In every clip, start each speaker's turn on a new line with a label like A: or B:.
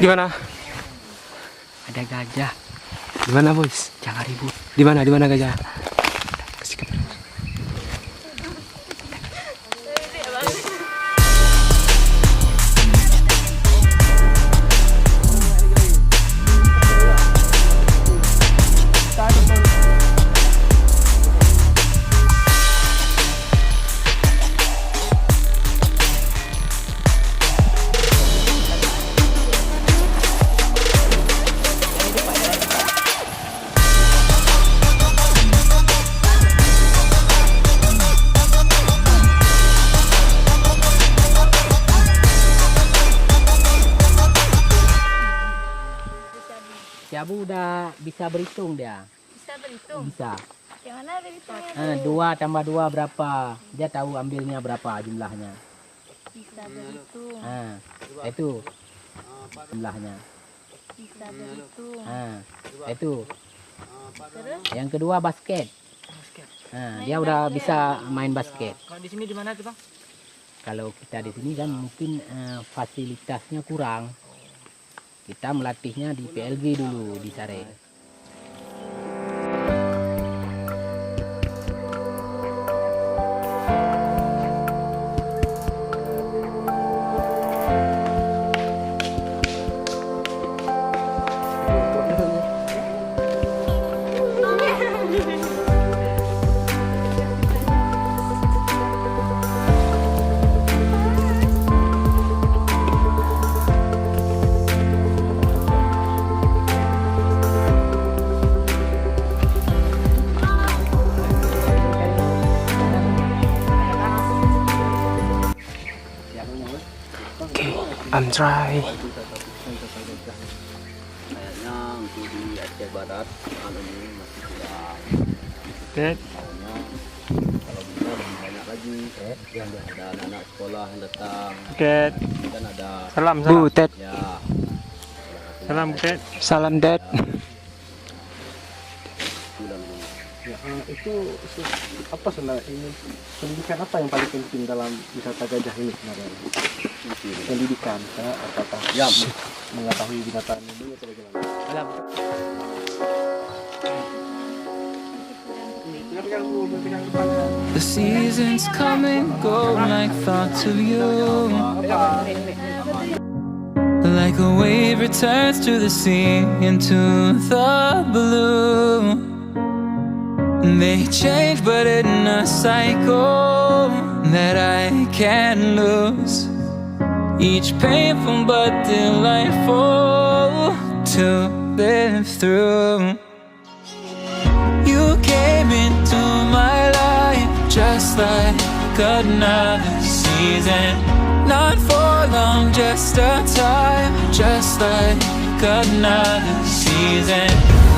A: Gimana?
B: Ada gajah.
A: Gimana, boys?
B: Jangan ribut.
A: Di mana gajah?
B: Abu udah bisa berhitung dia.
C: Bisa berhitung?
B: Bisa.
C: Yang mana berhitungnya?
B: 2 tambah 2 berapa? Dia tahu ambilnya berapa jumlahnya.
C: Bisa berhitung.
B: Itu jumlahnya.
C: Bisa berhitung.
B: Itu.
C: Terus?
B: Yang kedua basket. Dia udah bisa main basket.
A: Kalau di sini di mana tuh, Bang?
B: Kalau kita di sini kan mungkin fasilitasnya kurang. Kita melatihnya di PLG dulu di Sare.
A: I'm try.
D: Kayaknya untuk di Aceh Barat tahun ini masih kurang.
A: Ted.
D: Kayaknya kalau bisa lebih banyak lagi. Yang ada anak-anak sekolah yang datang.
A: Ted.
D: Dan ada
A: Salam. Bu, Ted.
D: ya.
A: Salam, Ted. Salam, Ted.
E: Ya, itu apa sebenarnya ini pendidikan apa yang paling penting dalam wisata gajah ini sebenarnya? Pendidikan, apakah
D: Ya,
E: mengetahui binatang ini atau bagaimana?
A: Salam.
F: The seasons come and go like thoughts of you. Like a wave returns to the sea into the blue. They change but in a cycle that I can't lose. Each painful but delightful to live through. You came into my life just like another season. Not for long, just a time, just like another season.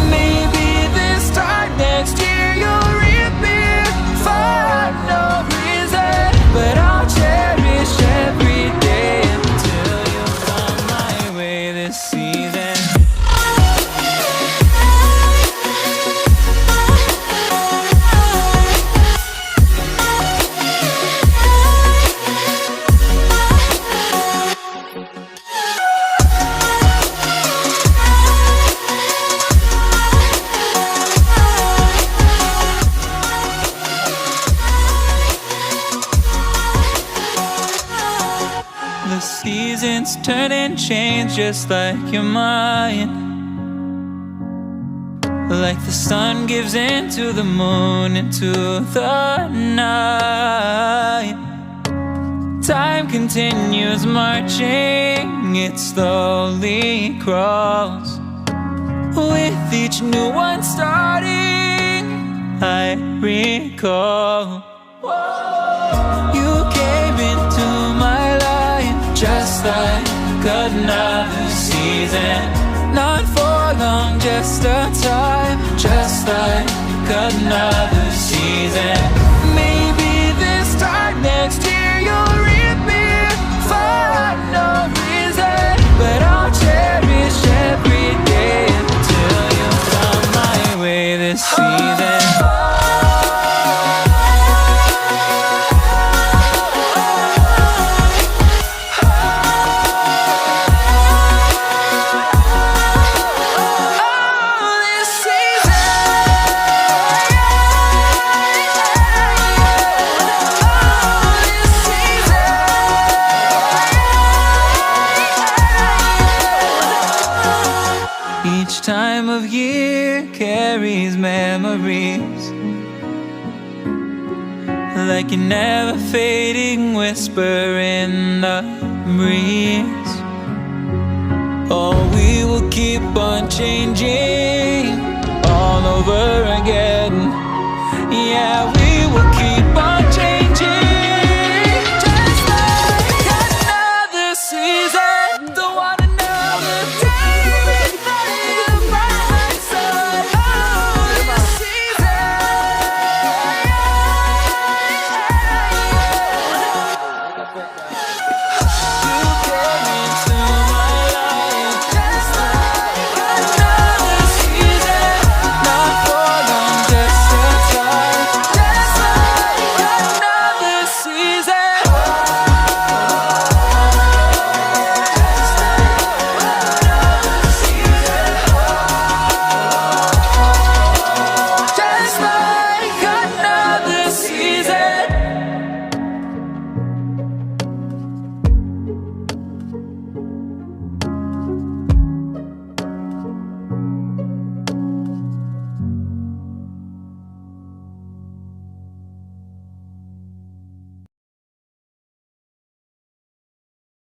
F: Maybe this time next year you'll reappear for no reason, but I'll cherish every day until you come my way this season. The seasons it's turning chains just like your mind. Like the sun gives into the moon, into the night. Time continues marching, it slowly crawls. With each new one starting, I recall. You came into my life just like another season. Not for long, just a time, just like another season. Maybe this time next year you'll reappear for no reason, but I'll cherish every day until you come my way this season. Each time of year carries memories, like a never fading whisper in the breeze. Oh, we will keep on changing all over again. Yeah, we